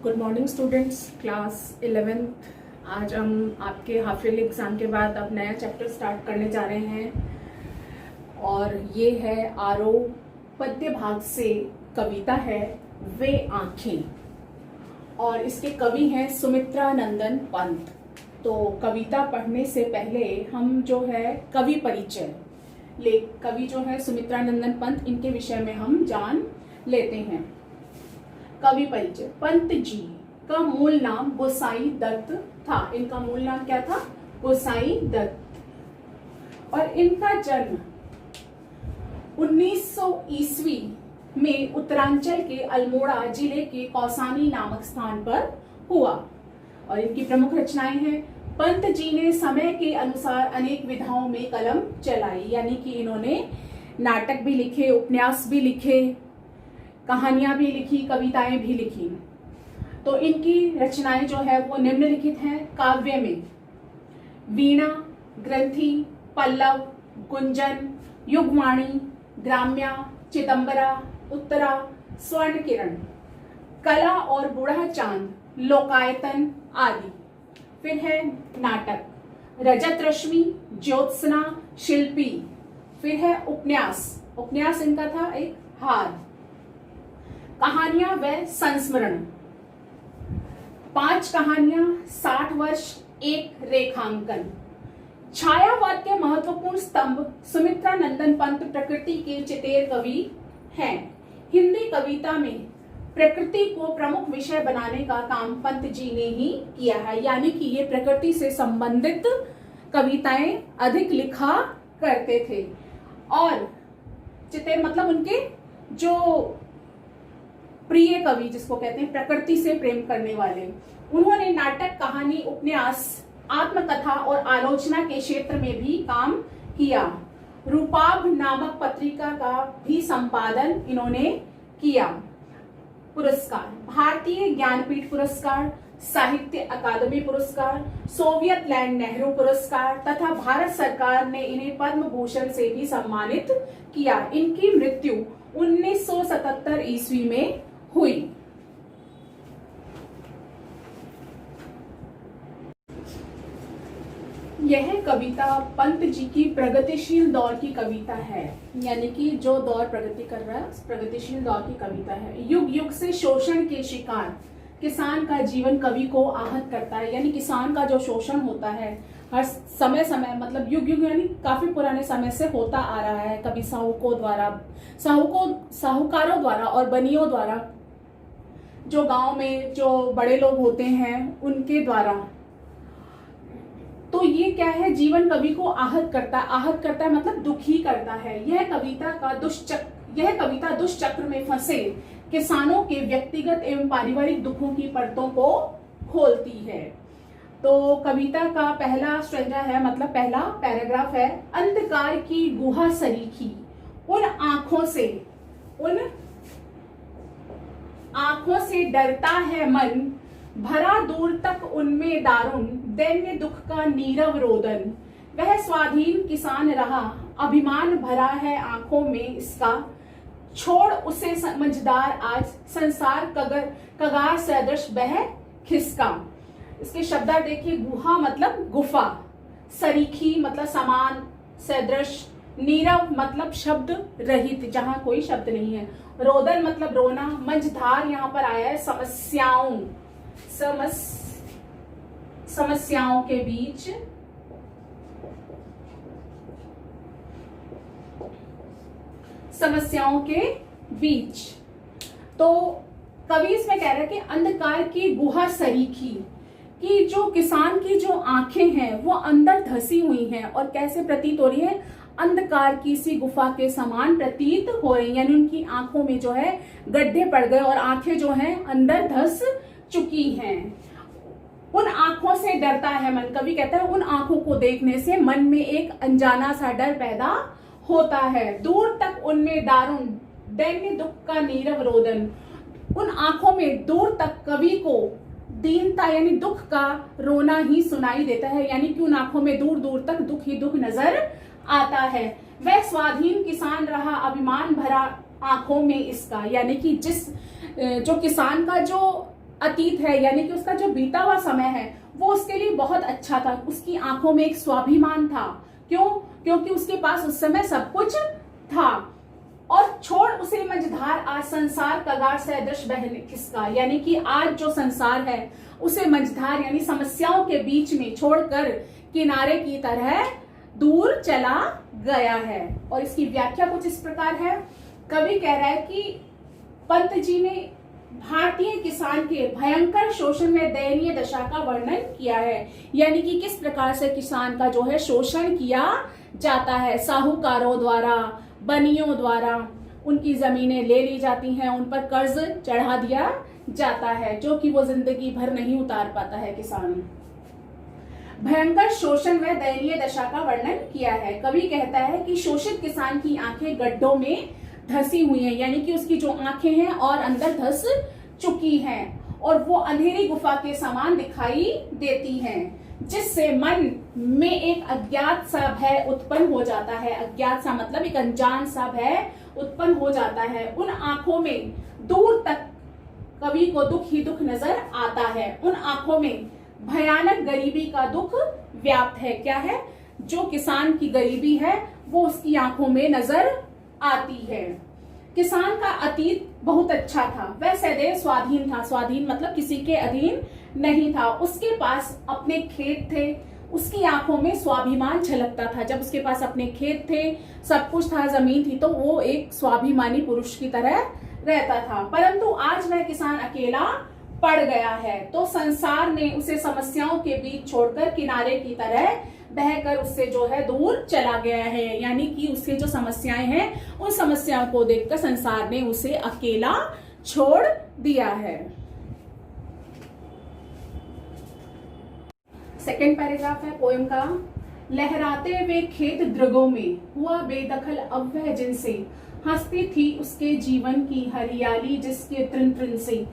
Good morning students, class 11th। आज हम आपके हाफ ईयरली एग्ज़ाम के बाद अब नया चैप्टर स्टार्ट करने जा रहे हैं और ये है आरोह पद्य भाग से कविता है वे आँखें, और इसके कवि हैं सुमित्रा नंदन पंत। तो कविता पढ़ने से पहले हम जो है कवि परिचय कवि जो है सुमित्रा नंदन पंत, इनके विषय में हम जान लेते हैं। कवि परिचय। पंत जी का मूल नाम गोसाई दत्त था। इनका मूल नाम क्या था? गोसाई दत्त। और इनका जन्म 1900 ईस्वी में उत्तरांचल के अल्मोड़ा जिले के कौसानी नामक स्थान पर हुआ। और इनकी प्रमुख रचनाएं हैं। पंत जी ने समय के अनुसार अनेक विधाओं में कलम चलाई, यानी कि इन्होंने नाटक भी लिखे, उपन्यास भी लिखे, कहानियां भी लिखी, कविताएं भी लिखी। तो इनकी रचनाएं जो है वो निम्नलिखित हैं। काव्य में वीणा, ग्रंथि, पल्लव, गुंजन, युगवाणी, ग्राम्या, चिदंबरा, उत्तरा, स्वर्ण किरण, कला और बूढ़ा चांद, लोकायतन आदि। फिर है नाटक, रजत रश्मि, ज्योत्सना, शिल्पी। फिर है उपन्यास इनका था एक हार। कहानियां व संस्मरण, 5 कहानियां, 60 वर्ष, एक रेखांकन। छायावाद के महत्वपूर्ण स्तंभ सुमित्रा नंदन पंत प्रकृति के चितेर कवि हैं। हिंदी कविता में प्रकृति को प्रमुख विषय बनाने का काम पंत जी ने ही किया है, यानी कि ये प्रकृति से संबंधित कविताएं अधिक लिखा करते थे। और चितेर मतलब उनके जो प्रिय कवि, जिसको कहते हैं प्रकृति से प्रेम करने वाले। उन्होंने नाटक, कहानी, उपन्यास, आत्मकथा और आलोचना के क्षेत्र में भी काम किया। रूपाभ नामक पत्रिका का भी संपादन इन्होंने किया। पुरस्कार, भारतीय ज्ञानपीठ पुरस्कार, साहित्य अकादमी पुरस्कार, सोवियत लैंड नेहरू पुरस्कार तथा भारत सरकार ने इन्हें पद्म भूषण से भी सम्मानित किया। इनकी मृत्यु 1977 ईस्वी में हुई। यह कविता पंत जी की प्रगतिशील दौर की कविता है, यानी कि जो दौर प्रगति कर रहा है उस प्रगतिशील दौर की कविता है। युग युग से शोषण के शिकार किसान का जीवन कवि को आहत करता है, यानी किसान का जो शोषण होता है हर समय मतलब युग युग यानी काफी पुराने समय से होता आ रहा है। कभी साहूकारों द्वारा और बनियों द्वारा, जो गांव में जो बड़े लोग होते हैं उनके द्वारा। तो ये क्या है? जीवन कवि को आहत करता है मतलब दुखी करता है। यह कविता दुष्चक्र में फंसे किसानों के व्यक्तिगत एवं पारिवारिक दुखों की परतों को खोलती है। तो कविता का पहला स्ट्रेंजा है, मतलब पहला पैराग्राफ है। अंधकार की गुहा सरीखी उन आंखों से डरता है मन, भरा दूर तक उनमें दारुण दैन्य दुख का नीरव रोदन। वह स्वाधीन किसान रहा, अभिमान भरा है आंखों में इसका, छोड़ उसे समझदार आज संसार कगार सदृश बह खिसका। इसके शब्दार्थ देखिए। गुहा मतलब गुफा, सरीखी मतलब समान, सदृश, नीरव मतलब शब्द रहित, जहां कोई शब्द नहीं है, रोदन मतलब रोना, मंझधार यहां पर आया है समस्याओं के बीच। तो कवि इसमें कह रहा है कि अंधकार की गुहा सरीखी, कि जो किसान की जो आंखें हैं वो अंदर धसी हुई हैं और कैसे प्रतीत हो रही है? अंधकार की सी गुफा के समान प्रतीत हो रही, यानी उनकी आंखों में जो है गड्ढे पड़ गए और आंखें जो हैं अंदर धस चुकी हैं। उन आंखों से डरता है मन, कवि कहता है उन आंखों को देखने से मन में एक अनजाना सा डर पैदा होता है। दूर तक उनमें दारुण दैन्य दुख का नीरव रोदन, उन आंखों में दूर तक कवि को दीनता यानी दुख का रोना ही सुनाई देता है, यानी कि उन आंखों में दूर दूर तक दुख ही दुख नजर आता है। वह स्वाधीन किसान रहा, अभिमान भरा आंखों में इसका, यानी कि जो किसान का जो अतीत है, यानी कि उसका जो बीता हुआ समय है वो उसके लिए बहुत अच्छा था। उसकी आंखों में एक स्वाभिमान था। क्यों? क्योंकि उसके पास उस समय सब कुछ था। और छोड़ उसे मझधार आज संसार कगार सदृश बहने खिसका, यानी कि आज जो संसार है उसे मझधार यानी समस्याओं के बीच में छोड़कर किनारे की तरह दूर चला गया है। और इसकी व्याख्या कुछ इस प्रकार है। कवि कह रहा है कि पंत जी ने भारतीय किसान के भयंकर शोषण में दयनीय दशा का वर्णन किया है, यानी कि किस प्रकार से किसान का जो है शोषण किया जाता है। साहूकारों द्वारा, बनियों द्वारा उनकी जमीनें ले ली जाती हैं, उन पर कर्ज चढ़ा दिया जाता है, जो कि वो जिंदगी भर नहीं उतार पाता है किसान। भयंकर शोषण व दयनीय दशा का वर्णन किया है। कवि कहता है कि शोषित किसान की आंखें गड्ढों में धसी हुई हैं, यानी कि उसकी जो आंखें हैं और अंदर धस चुकी हैं और वो अंधेरी गुफा के समान दिखाई देती हैं, जिससे मन में एक अज्ञात सा भय उत्पन्न हो जाता है। अज्ञात सा मतलब एक अनजान सा भय उत्पन्न हो जाता है। उन आंखों में दूर तक कवि को दुख ही दुख नजर आता है। उन आंखों में भयानक गरीबी का दुख व्याप्त है। क्या है? जो किसान की गरीबी है वो उसकी आंखों में नजर आती है। किसान का अतीत बहुत अच्छा था। वह सदैव स्वाधीन था। स्वाधीन मतलब किसी के अधीन नहीं था। उसके पास अपने खेत थे। उसकी आंखों में स्वाभिमान झलकता था। जब उसके पास अपने खेत थे, सब कुछ था, जमीन थी, तो वो एक स्वाभिमानी पुरुष की तरह रहता था। परंतु आज वह किसान अकेला पड़ गया है, तो संसार ने उसे समस्याओं के बीच छोड़कर किनारे की तरह बहकर उससे जो है दूर चला गया है। यानी कि उसके जो समस्याएं हैं उन समस्याओं को देखकर संसार ने उसे अकेला छोड़ दिया है। सेकेंड पैराग्राफ है पोएम का। लहराते हुए खेत द्रगों में हुआ बेदखल अब वह जिनसे हंसती थी उसके जीवन की हरियाली जिसके तृण तृण से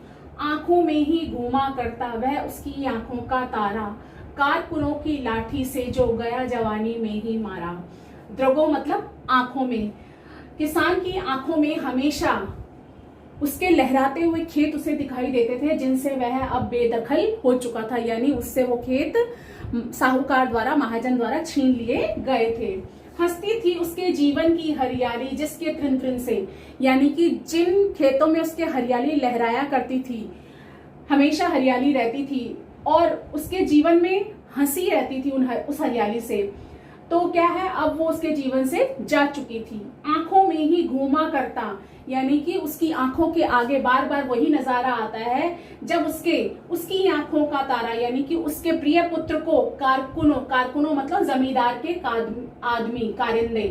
आंखों में ही घूमा करता वह उसकी आंखों का तारा कारकुनों की लाठी से जो गया जवानी में ही मारा। द्रगों मतलब आंखों में। किसान की आंखों में हमेशा उसके लहराते हुए खेत उसे दिखाई देते थे, जिनसे वह अब बेदखल हो चुका था, यानी उससे वो खेत साहूकार द्वारा, महाजन द्वारा छीन लिए गए थे। हंसती थी उसके जीवन की हरियाली जिसके तृण तृण से, यानी कि जिन खेतों में उसके हरियाली लहराया करती थी, हमेशा हरियाली रहती थी और उसके जीवन में हंसी रहती थी उस हरियाली से, तो क्या है, अब वो उसके जीवन से जा चुकी थी। आंखों में ही घूमा करता, यानी कि उसकी आंखों के आगे बार बार वही नजारा आता है जब उसकी आंखों का तारा, यानी कि उसके प्रिय पुत्र को कारकुनों मतलब जमींदार के आदमी कारिंदे,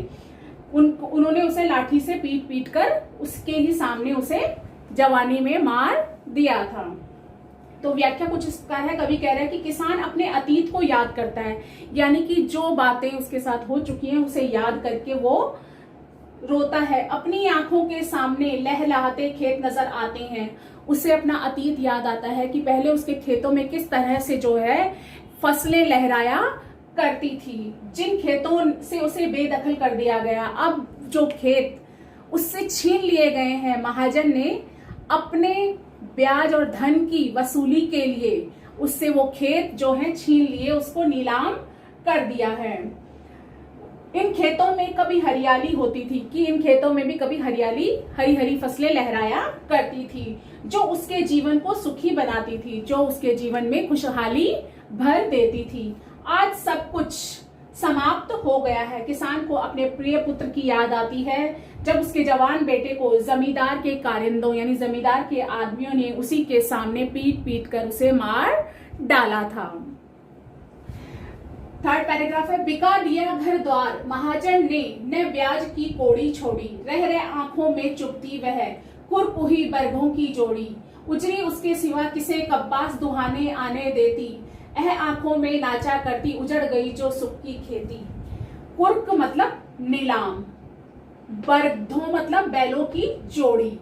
उन्होंने उसे लाठी से पीट पीट कर उसके ही सामने उसे जवानी में मार दिया था। तो व्याख्या कुछ इस प्रकार है। कवि कह रहा है कि किसान अपने अतीत को याद करता है, यानी कि जो बातें उसके साथ हो चुकी हैं उसे याद करके वो रोता है। अपनी आंखों के सामने लहलहाते खेत नजर आते हैं, उसे अपना अतीत याद आता है कि पहले उसके खेतों में किस तरह से जो है फसलें लहराया करती थी, जिन खेतों से उसे बेदखल कर दिया गया, अब जो खेत उससे छीन लिए गए हैं, महाजन ने अपने ब्याज और धन की वसूली के लिए उससे वो खेत जो है छीन लिए, उसको नीलाम कर दिया है। इन खेतों में कभी हरियाली होती थी कि इन खेतों में भी कभी हरियाली, हरी हरी फसलें लहराया करती थी, जो उसके जीवन को सुखी बनाती थी, जो उसके जीवन में खुशहाली भर देती थी। आज सब कुछ समाप्त हो गया है। किसान को अपने प्रिय पुत्र की याद आती है जब उसके जवान बेटे को जमींदार के कारिंदों यानी जमींदार के आदमियों ने उसी के सामने पीट पीट कर उसे मार डाला था। थर्ड पैराग्राफ है। बिका दिया घर द्वार महाजन ने न ब्याज की कोड़ी छोड़ी, रह रहे आंखों में चुपती वह कुरकुही बरगों की जोड़ी, उजरी उसके सिवा किसे कब्बास दुहाने आने देती, आंखों में नाचा करती उजड़ गई जो सुख की खेती। कुर्क मतलब नीलाम, बरधों मतलब बैलों की जोड़ी।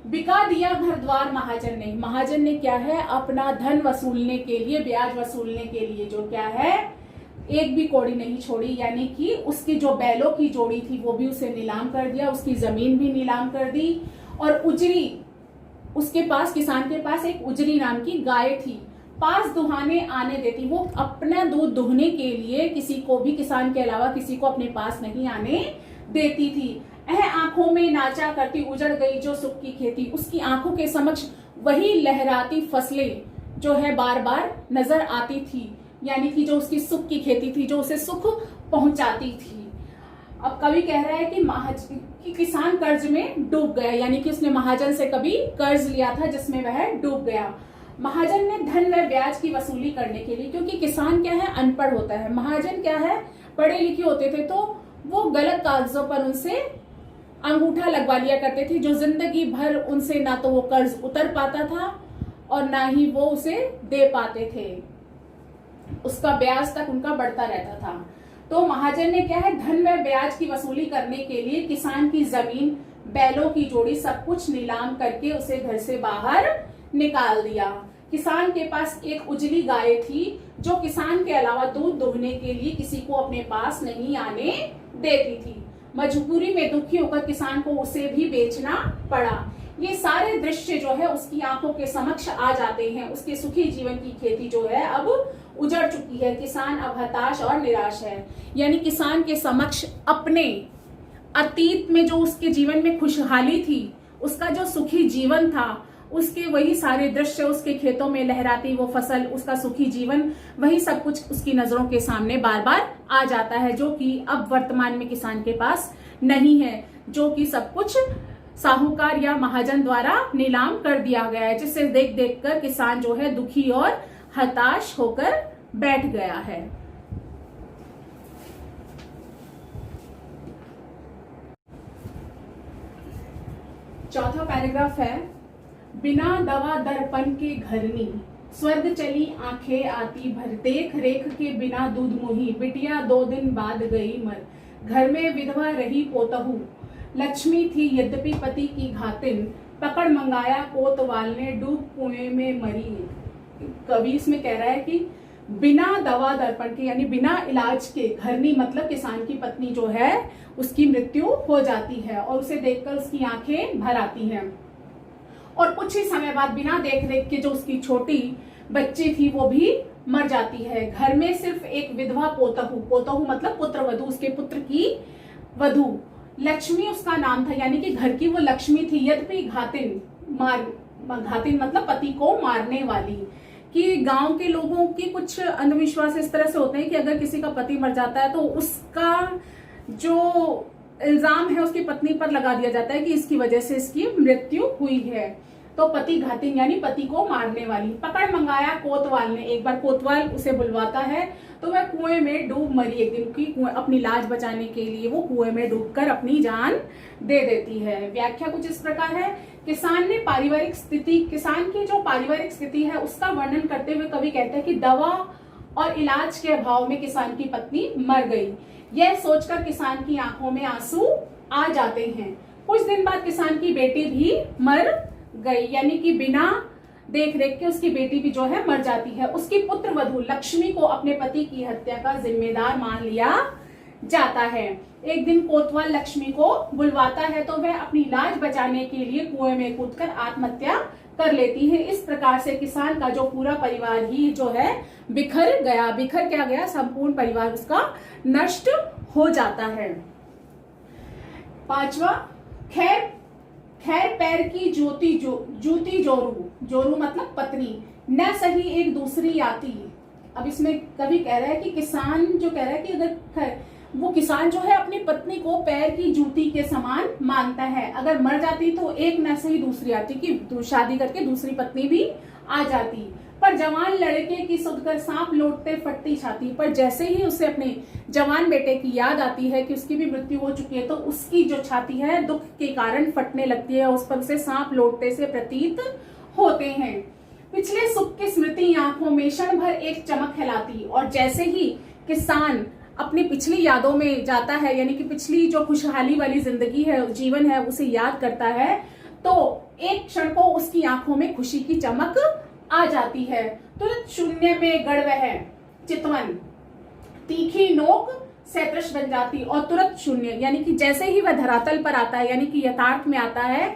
बिका दिया घर द्वार महाजन ने क्या है, अपना धन वसूलने के लिए, ब्याज वसूलने के लिए जो क्या है, एक भी कौड़ी नहीं छोड़ी, यानी कि उसकी जो बैलों की जोड़ी थी वो भी उसे नीलाम कर दिया, उसकी जमीन भी नीलाम कर दी, और उजरी उसके पास, किसान के पास एक उजरी नाम की गाय थी, पास दुहाने आने देती। वो अपना दूध दुहने के लिए किसी को भी, किसान के अलावा किसी को अपने पास नहीं आने देती थी। आंखों में नाचा करती उजड़ गई जो सुख की खेती, उसकी आंखों के समक्ष वही लहराती फसलें जो है बार बार नजर आती थी, यानी कि जो उसकी सुख की खेती थी, जो उसे सुख पहुंचाती थी। अब कवि कह रहा है कि किसान कर्ज में डूब गया, यानी कि उसने महाजन से कभी कर्ज लिया था जिसमें वह डूब गया। महाजन ने धन व ब्याज की वसूली करने के लिए, क्योंकि किसान क्या है, अनपढ़ होता है, महाजन क्या है, पढ़े लिखे होते थे, तो वो गलत कागजों पर उनसे अंगूठा लगवा लिया करते थे, जो जिंदगी भर उनसे ना तो वो कर्ज उतर पाता था और ना ही वो उसे दे पाते थे, उसका ब्याज तक उनका बढ़ता रहता था। तो महाजन ने क्या है, धन व ब्याज की वसूली करने के लिए किसान की जमीन, बैलों की जोड़ी, सब कुछ नीलाम करके उसे घर से बाहर निकाल दिया। किसान के पास एक उजली गाय थी जो किसान के अलावा दूध दुहने के लिए किसी को अपने पास नहीं आने देती थी। मजबूरी में दुखी होकर किसान को उसे भी बेचना पड़ा। ये सारे दृश्य जो है उसकी आंखों के समक्ष आ जाते हैं। उसके सुखी जीवन की खेती जो है अब उजड़ चुकी है। किसान अब हताश और निराश है, यानी किसान के समक्ष अपने अतीत में जो उसके जीवन में खुशहाली थी, उसका जो सुखी जीवन था, उसके वही सारे दृश्य, उसके खेतों में लहराती वो फसल, उसका सुखी जीवन, वही सब कुछ उसकी नजरों के सामने बार बार आ जाता है, जो कि अब वर्तमान में किसान के पास नहीं है, जो कि सब कुछ साहूकार या महाजन द्वारा नीलाम कर दिया गया है, जिससे देख देख कर किसान जो है दुखी और हताश होकर बैठ गया है। चौथा पैराग्राफ है, बिना दवा दर्पण के घरनी, स्वर्ग चली आंखें आती भर, देख रेख के बिना दूध मुही, बिटिया 2 दिन बाद गई मर, घर में विधवा रही पोतहू, लक्ष्मी थी यद्यपि पति की घातिन, पकड़ मंगाया कोतवाल ने, डूब कुएं में मरी। कवि इसमें कह रहा है कि बिना दवा दर्पण के, यानी बिना इलाज के, घरनी मतलब किसान की पत्नी जो है उसकी मृत्यु हो जाती है और उसे देखकर उसकी आंखें भर आती हैं, और कुछ ही समय बाद बिना देख रेख के जो उसकी छोटी बच्ची थी वो भी मर जाती है। घर में सिर्फ एक विधवा पोतहू, पोतहू मतलब पुत्र वधू, उसके पुत्र की वधू, लक्ष्मी उसका नाम था, यानी कि घर की वो लक्ष्मी थी, यद्यपि घातिन, घातिन मतलब पति को मारने वाली। कि गांव के लोगों की कुछ अंधविश्वास इस तरह से होते हैं कि अगर किसी का पति मर जाता है तो उसका जो इल्जाम है उसकी पत्नी पर लगा दिया जाता है कि इसकी वजह से इसकी मृत्यु हुई है। तो पति घातिन यानी पति को मारने वाली। पकड़ मंगाया कोतवाल ने, एक बार कोतवाल उसे बुलवाता है तो वह कुएं में डूब मरी। एक दिन की अपनी लाज बचाने के लिए वो कुएं में डूबकर अपनी जान दे देती है। व्याख्या कुछ इस प्रकार है, किसान ने पारिवारिक स्थिति, किसान की जो पारिवारिक स्थिति है उसका वर्णन करते हुए कवि कहते हैं कि दवा और इलाज के अभाव में किसान की पत्नी मर गई। यह सोचकर किसान की आंखों में आंसू आ जाते हैं। कुछ दिन बाद किसान की बेटी भी मर गई, यानी कि बिना देख रेख के उसकी बेटी भी जो है मर जाती है। उसकी पुत्र वधू लक्ष्मी को अपने पति की हत्या का जिम्मेदार मान लिया जाता है। एक दिन कोतवाल लक्ष्मी को बुलवाता है तो वह अपनी लाज बचाने के लिए कुएं में कूदकर आत्महत्या कर लेती है। इस प्रकार से किसान का जो पूरा परिवार ही जो है बिखर गया। बिखर क्या गया? संपूर्ण परिवार उसका नष्ट हो जाता है। पांचवा, खैर पैर की जूती जोरू, जोरू मतलब पत्नी, न सही एक दूसरी आती। अब इसमें कवि कह रहा है कि किसान जो कह रहा है कि अगर वो किसान जो है अपनी पत्नी को पैर की जूती के समान मानता है, अगर मर जाती तो एक न सही दूसरी आती, कि शादी करके दूसरी पत्नी भी आ जाती। पर जवान लड़के की सुधकर सांप लौटते फटती छाती, पर जैसे ही उसे अपने जवान बेटे की याद आती है कि उसकी भी मृत्यु हो चुकी है तो उसकी जो छाती है दुख के कारण फटने लगती है, उस पर उसे सांप लौटते से प्रतीत होते हैं। पिछले सुख की स्मृति आंखों में क्षण भर एक चमक फैलाती, और जैसे ही किसान अपनी पिछली यादों में जाता है, यानी कि पिछली जो खुशहाली वाली जिंदगी है, जीवन है, उसे याद करता है तो एक क्षण को उसकी आंखों में खुशी की चमक आ जाती है। तुरंत शून्य में गड़ वह चितवन, तीखी नोक सैतृष बन जाती, और तुरंत शून्य यानी कि जैसे ही वह धरातल पर आता है, यानी कि यथार्थ में आता है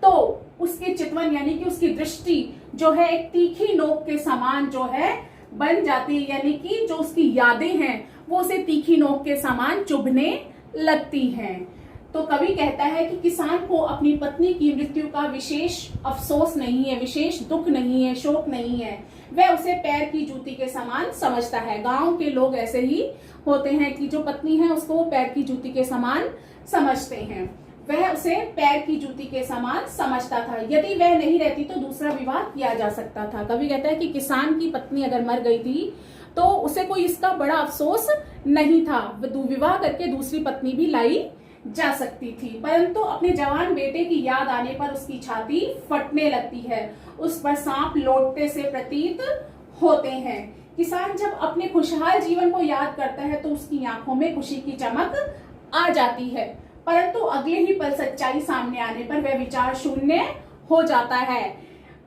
तो उसके चितवन यानी कि उसकी दृष्टि जो है एक तीखी नोक के समान जो है बन जाती है, यानी कि जो उसकी यादें हैं वो उसे तीखी नोक के समान चुभने लगती हैं। तो कवि कहता है कि किसान को अपनी पत्नी की मृत्यु का विशेष अफसोस नहीं है, विशेष दुख नहीं है, शोक नहीं है, वह उसे पैर की जूती के समान समझता है। गांव के लोग ऐसे ही होते हैं कि जो पत्नी है उसको वो पैर की जूती के समान समझते हैं, वह उसे पैर की जूती के समान समझता था। यदि वह नहीं रहती तो दूसरा विवाह किया जा सकता था। कवि कहता है कि किसान की पत्नी अगर मर गई थी तो उसे कोई इसका बड़ा अफसोस नहीं था, विवाह करके दूसरी पत्नी भी लाई जा सकती थी, परंतु अपने जवान बेटे की याद आने पर उसकी छाती फटने लगती है, उस पर सांप लौटते से प्रतीत होते हैं। किसान जब अपने खुशहाल जीवन को याद करता है तो उसकी आंखों में खुशी की चमक आ जाती है, परंतु अगले ही पल सच्चाई सामने आने पर वह विचार शून्य हो जाता है।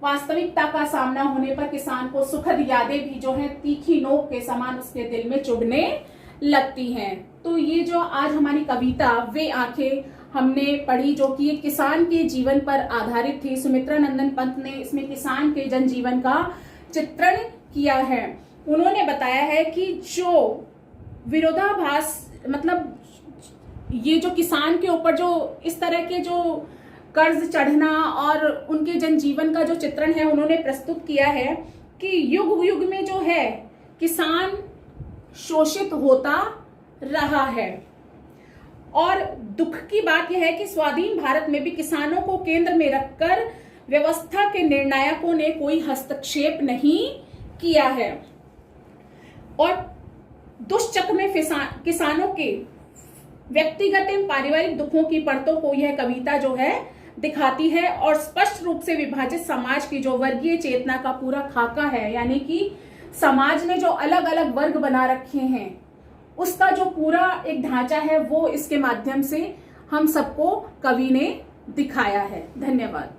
वास्तविकता का सामना होने पर किसान को सुखद यादें भी जो है तीखी नोक के समान उसके दिल में चुभने लगती हैं। तो ये जो आज हमारी कविता वे आंखें हमने पढ़ी, जो कि किसान के जीवन पर आधारित थी। सुमित्रा नंदन पंत ने इसमें किसान के जनजीवन का चित्रण किया है। उन्होंने बताया है कि जो विरोधाभास, मतलब ये जो किसान के ऊपर जो इस तरह के जो कर्ज चढ़ना और उनके जनजीवन का जो चित्रण है उन्होंने प्रस्तुत किया है कि युग युग में जो है किसान शोषित होता रहा है। और दुख की बात यह है कि स्वाधीन भारत में भी किसानों को केंद्र में रखकर व्यवस्था के निर्णायकों ने कोई हस्तक्षेप नहीं किया है। और दुष्चक्र में किसानों के व्यक्तिगत एवं पारिवारिक दुखों की परतों को यह कविता जो है दिखाती है, और स्पष्ट रूप से विभाजित समाज की जो वर्गीय चेतना का पूरा खाका है, यानी कि समाज ने जो अलग अलग वर्ग बना रखे हैं उसका जो पूरा एक ढांचा है वो इसके माध्यम से हम सबको कवि ने दिखाया है। धन्यवाद।